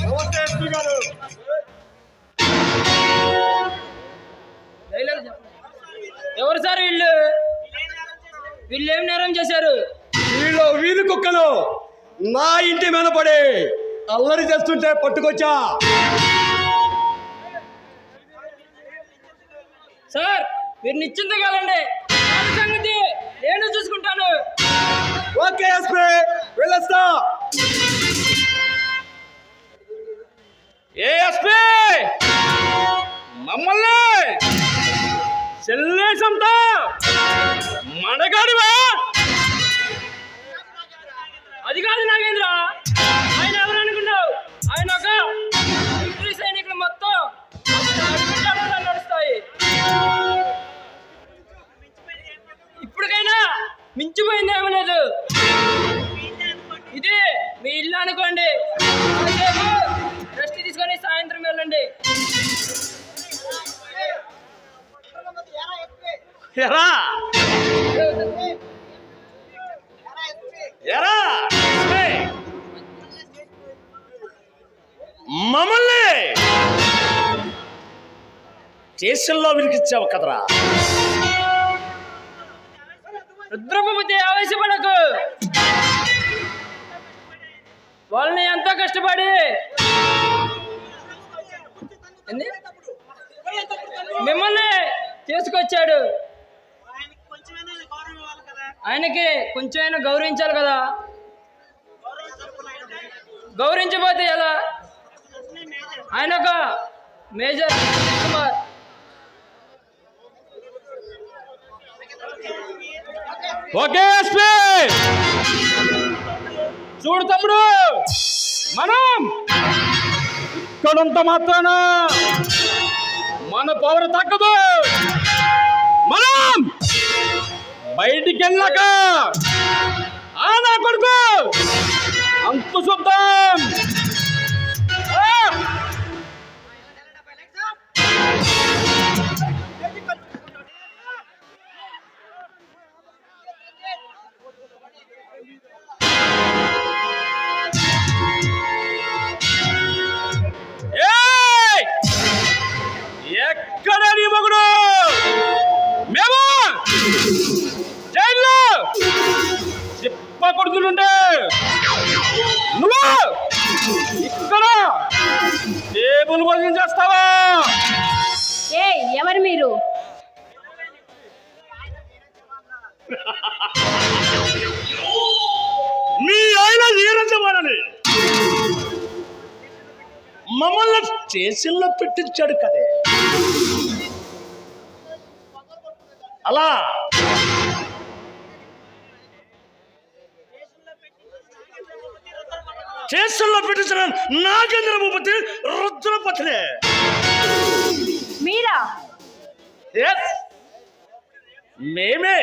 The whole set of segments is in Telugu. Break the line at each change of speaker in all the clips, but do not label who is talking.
నమస్తే ఎస్పీ గారు.
ఎవరు సార్ వీళ్ళు? వీళ్ళు ఏం నేరం చేశారు?
వీళ్ళు వీధి కుక్కలు నా ఇంటి మీద పడి అల్లరి చేస్తుంటే పట్టుకొచ్చా.
సార్ మీరు నిశ్చింతగాలండి, సంగతి నేను చూసుకుంటాను.
ఓకే ఎస్పీ, వెళ్ళొస్తా.
ఏ ఎస్పీ మమ్మల్ని చెల్లేసంతా మనగాడివా?
అది కాదు నాగేంద్ర, ఆయన ఎవరు అనుకున్నావు? ఆయన ఒక మిలిటరీ సైనికులు మొత్తం నడుస్తాయి. ఇప్పటికైనా మించిపోయింది ఏమీ లేదు. ఇది మీ ఇల్లు అనుకోండి, రెస్ట్ తీసుకొని సాయంత్రం వెళ్ళండి.
ఎరా ఎరా మమ్మల్ని స్టేషన్లో వినిపించావు కదరా?
రుద్రపతి ఆవేశపడకు. వాళ్ళని ఎంతో కష్టపడి మిమ్మల్ని తీసుకొచ్చాడు. ఆయనకి కొంచెమైనా గౌరవించాలి కదా. గౌరవించబోతే ఎలా? ఆయన ఒక మేజర్ కుమార్.
ఓకే ఎస్పీ, చూడు తమ్ముడు, మనం ఇక్కడంత మాత్రాన మన పవర్ తగ్గదు. మనం బయటికి వెళ్ళాక ఆనా కొడుకు అంత చూద్దాం. ఎక్కడ నీ మగుడు? మేము జైల్లో చిప్ప కొడుతుంటే నువ్వు ఇక్కడ టేబుల్ భోజనం చేస్తావా?
ఎవరు మీరు?
మీ ఆయన నీరంజమానని మమ్మల్ని స్టేషన్లో పెట్టించాడు కదే. అలా స్టేషన్లో పెట్టించిన నాగేంద్ర భూపతి రుద్రపతినే.
మీరా?
ఎస్, మేమే.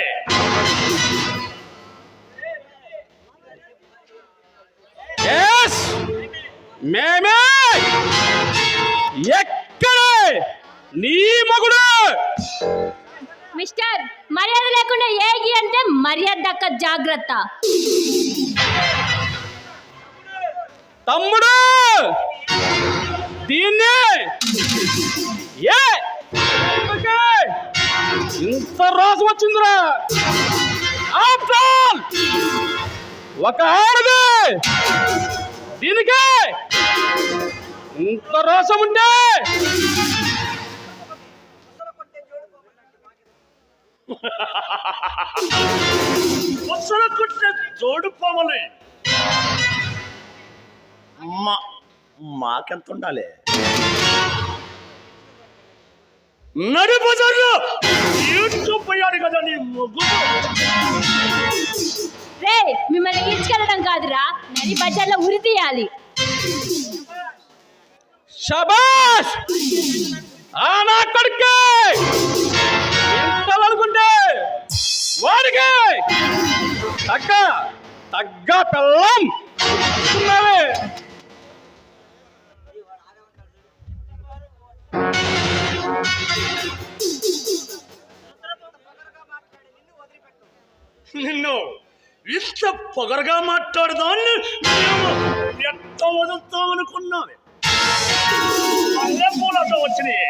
ఎస్, మేమే. ఎక్కడే నీ మగుడు?
మిస్టర్, మర్యాద లేకుండా ఏగి అంటే మర్యాద దక్క, జాగ్రత్త.
తమ్ముడు, దీన్ని ఇంత రాసు వచ్చిందిరా? ఒక ఆడది దీనికి ఇంత రోషం ఉంటే కొట్టే జోడు పోవాలి. మాకెంత ఉండాలి? నడి బజార్లో పోయాడు కదా నీ ముగ్గు.
రే, మిమ్మల్ని ఈడ్చుకెళ్ళడం కాదురా, నడి బజార్లో ఉరి తీయాలి.
శబాష్! నా కొడుకే ఎంతలనుకుంటే వాడికి తగ్గ పిల్లం. నిన్ను ఇంత పొగరగా మాట్లాడదాన్ని మేము మొత్తం వదులుతామనుకున్నావే మల్లె పూలతో వచ్చినాయి.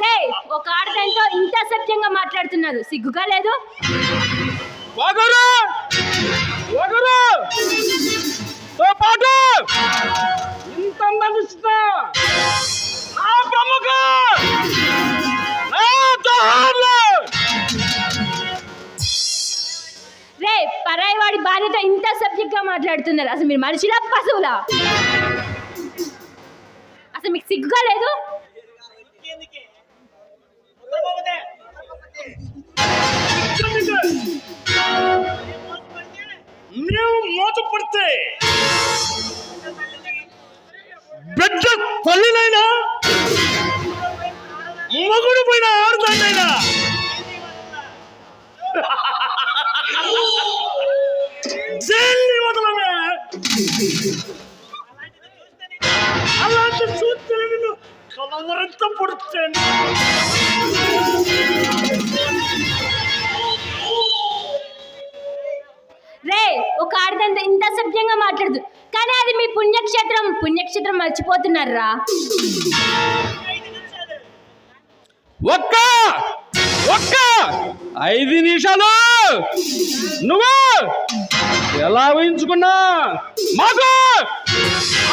రే ఒక ఆడదాంతో ఇంత అసభ్యంగా మాట్లాడుతున్నారు, సిగ్గుగా లేదు?
ఒకరు తో పాటు ఇంత నడుస్తున్న నా ప్రముఖ నా జోహార్లు.
రే పరాయి వాడి భార్యతో ఇంత సబ్జెక్ట్ గా మాట్లాడుతున్నారు, అసలు మీరు మనుషులా పశువులా? అసలు మీకు సిగ్గుగా లేదు?
మేము మోసపడితే బిడ్డ తల్లినైనా మగుడు పోయిన ఆడదాన్నైనా జైల్ని వదలమే. అలాంటి చూస్తే నిన్ను కలవరంత పడుతాను.
రే ఒక ఆడదంతో ఇంత అసభ్యంగా మాట్లాడుతు, కానీ అది మీ పుణ్యక్షేత్రం మర్చిపోతున్నారా?
ఒక్క 5 నిమిషాలు నువ్వు ఎలా ఊహించుకున్నా మాకు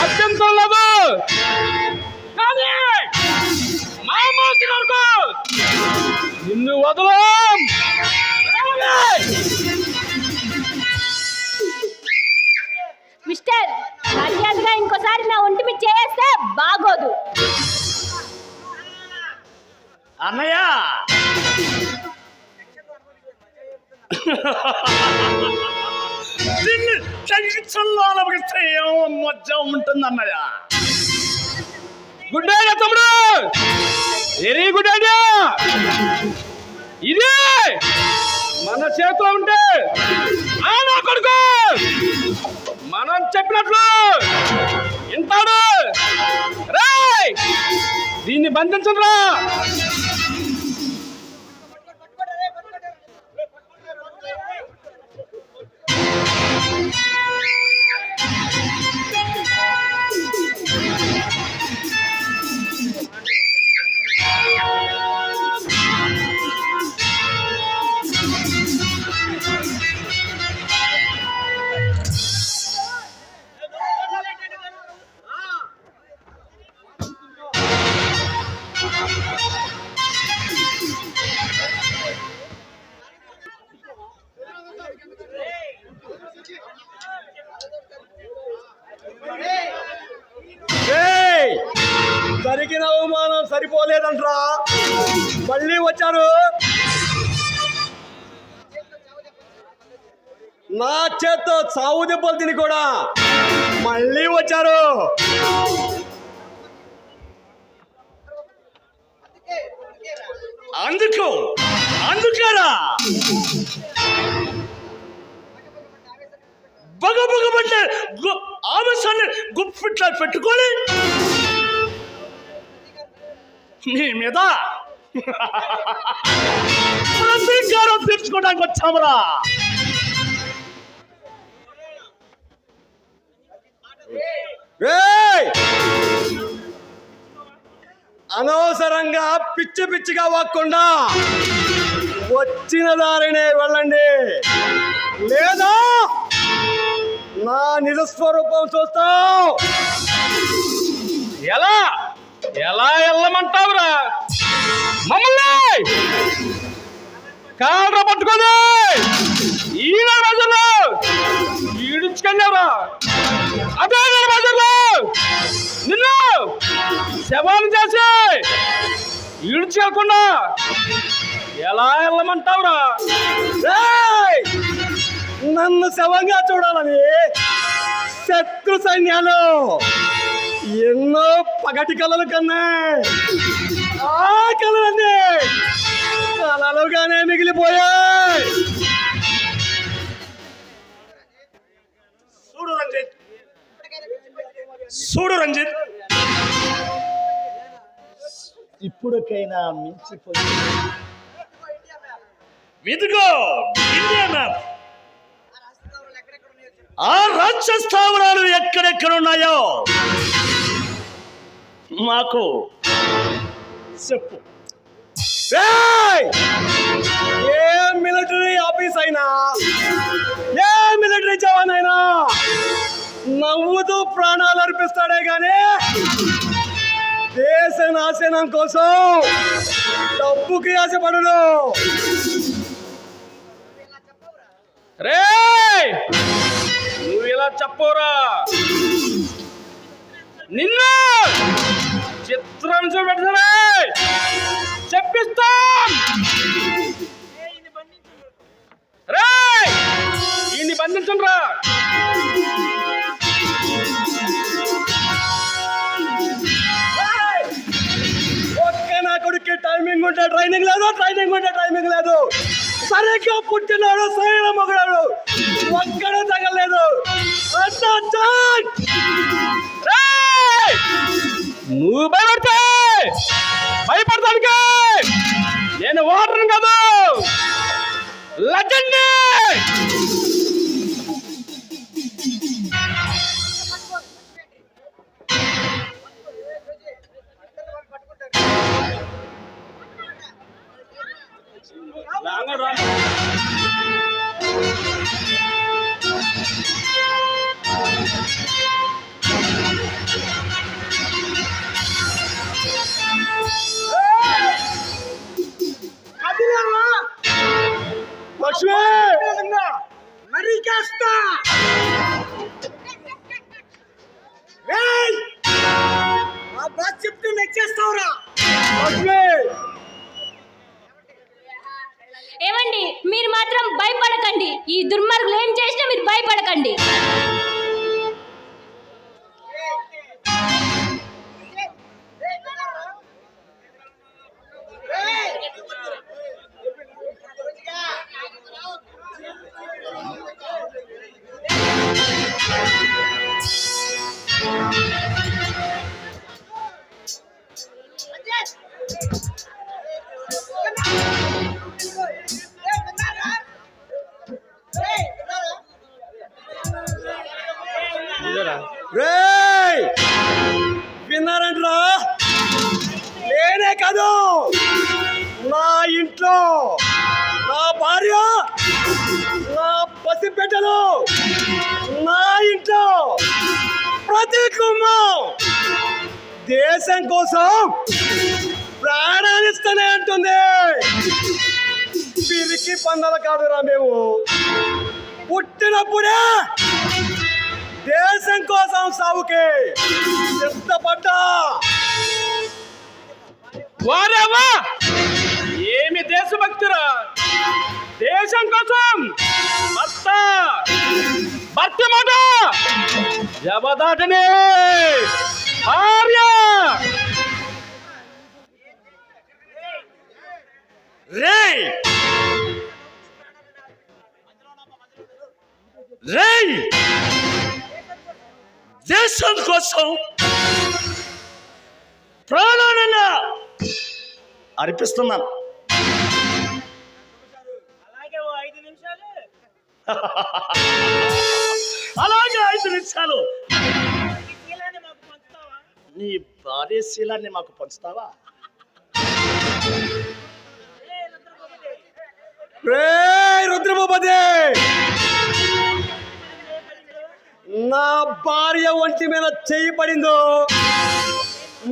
అత్యంతం లేదు, కానీ మా మాకు వరకు నిన్ను వదలం.
మిస్టర్ మర్యాదగా ఇంకోసారి నా ఒంటి మీద చేస్తే బాగోదు.
అన్నయ్య దీన్ని తగ్గించల్లో అనిపిస్తే ఏమో మధ్య ఉంటుంది అన్నయ్య. గుడ్ ఐడియా తమ్ముడు, వెరీ గుడ్ ఐడియా. ఇది మన చేతిలో ఉంటే ఆ నా కొడుకు మనం చెప్పినట్లు వింటాడు. రేయ్ దీన్ని బంధించరా.
జరిగిన అవమానం సరిపోలేదంట్రా, మళ్ళీ వచ్చారు. నా చేత్తో చావు దెబ్బలు తిని కూడా మళ్ళీ వచ్చారు.
అందుకేరా బగబగబట్టే ఆవేశాన్ని గుప్పిట్లా పెట్టుకొని నీ మీద ప్రతీకారం తీర్చుకోవడానికి వచ్చామరా.
అనవసరంగా పిచ్చిగా వాక్కుండా వచ్చిన దారినే వెళ్ళండి, లేదా నా నిజస్వరూపం చూస్తావు.
ఎలా వెళ్ళమంటావురా? మమ్మల్ని కాళ్ళ పట్టుకొని ఈ రోజుల్లో ఈడుచుకెళ్ళావురా. అదే రోజుల్లో నిన్ను శవాలు చేసి ఈడ్చుకెళ్ళకుండా ఎలా వెళ్ళమంటావురా?
నన్ను శవంగా చూడాలని శత్రు సైన్యాలు ఎన్నో పగటి కళలు కన్నా ఆ కళలన్నీ కళలుగానే మిగిలిపోయాయి.
చూడు రంజిత్,
ఇప్పుడుకైనా మించిపోయి
ఇదిగో ఇండియా మ్యాప్. ఆ రాజ్య స్థావరాలు ఎక్కడెక్కడున్నాయో మాకు చెప్పు.
ఏయ్! ఏ మిలిటరీ ఆఫీస్ అయినా ఏ మిలిటరీ జవాన్ అయినా నవ్వుతూ ప్రాణాలు అర్పిస్తాడే గానీ దేశ నాశనం కోసం డబ్బుకి ఆశపడడు.
రే నువ్వు ఇలా చెప్పవురా, నిన్ను చిత్రాంశం పెట్టరే చెప్పిస్తాం. రే ఈయన్ని బంధించండి రా.
ఒక్క నా కొడుక్కి టైమింగ్ ఉంటే ట్రైనింగ్ లేదు, ట్రైనింగ్ ఉంటే టైమింగ్ లేదు. సరిగ్గా పుట్టినాడు సరైన మొగడాడు ఒక్కడే తగలేదు.
నువ్వు భయపడితే భయపడతానికి నేను ఓటర్ని కాదు, లెజెండ్.
లక్ష్మి
నరికేస్తా. ఆ బాస్ చెప్తే నచ్చేస్తావురా.
లక్ష్మి
ఏమండి మీరు మాత్రం భయపడకండి, ఈ దుర్మార్గులు ఏం చేసినా మీరు భయపడకండి.
రేయ్ విన్నారంటరా, నేనే కాదు నా ఇంట్లో నా భార్య నా పసిబిడ్డలు నా ఇంట్లో ప్రతి కుమ్మం దేశం కోసం ప్రాణాలిస్తూనే అంటుంది. పిరికి పందల కాదురా మేము, పుట్టినప్పుడే దేశం కోసం సావుకి సిద్ధపడ్డా.
వారేవా ఏమి దేశభక్తురా, దేశం కోసం భర్త మాట జబదాటనే భార్య.
రేయ్ రేయ్ దేశం కోసం ప్రాణాలను అర్పిస్తున్నాను. అలాగే 5 నిమిషాలు నీ భార్య శీలాన్ని మాకు పంచుతావా?
రుద్రభూపతి, నా భార్య ఒంటి మీద చెయ్యి పడిందో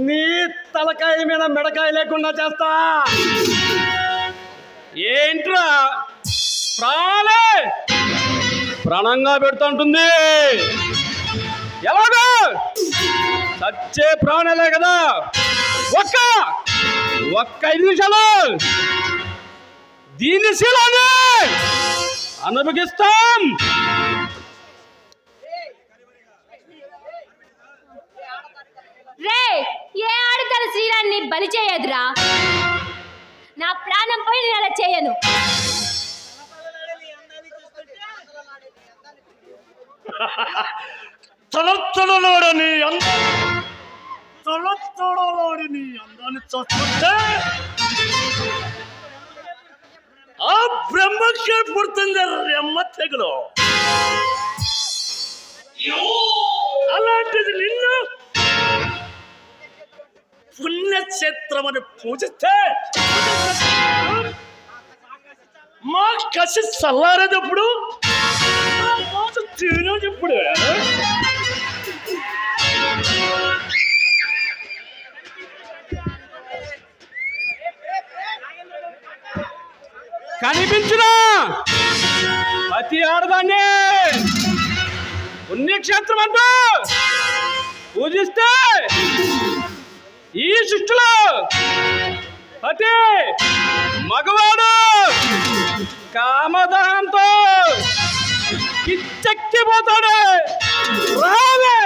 నీ తలకాయ మీద మెడకాయ లేకుండా చేస్తా.
ఏంట్రా ప్రాణాలే ప్రాణంగా పెడుతుంటుంది, ఎలాగో చచ్చే ప్రాణాలే కదా. ఒక్క 5 నిమిషాలు దీని శీలాన్ని అనుభవిస్తాం.
రే ఏ ఆడతారు శ్రీరాన్ని బలి చేయదురా, నా ప్రాణం పోయి నేను అలా చేయను.
తలతడలోడని అందాన్ని చూస్తుంటే ఆ బ్రహ్మకే పుడుతుంది రెమ్మ తెగులు. అలాంటిది నిన్ను పుణ్యక్షేత్రం అని పూజిస్తే మా కసి చల్లారేటప్పుడు తినేటప్పుడు
కనిపించిన ప్రతి ఆడదాన్ని పుణ్యక్షేత్రం అంటూ పూజిస్తే ఈ సృష్టిలో ప్రతి మగవాడు కామదాహంతో కిచ్చెక్కిపోతాడు. రావే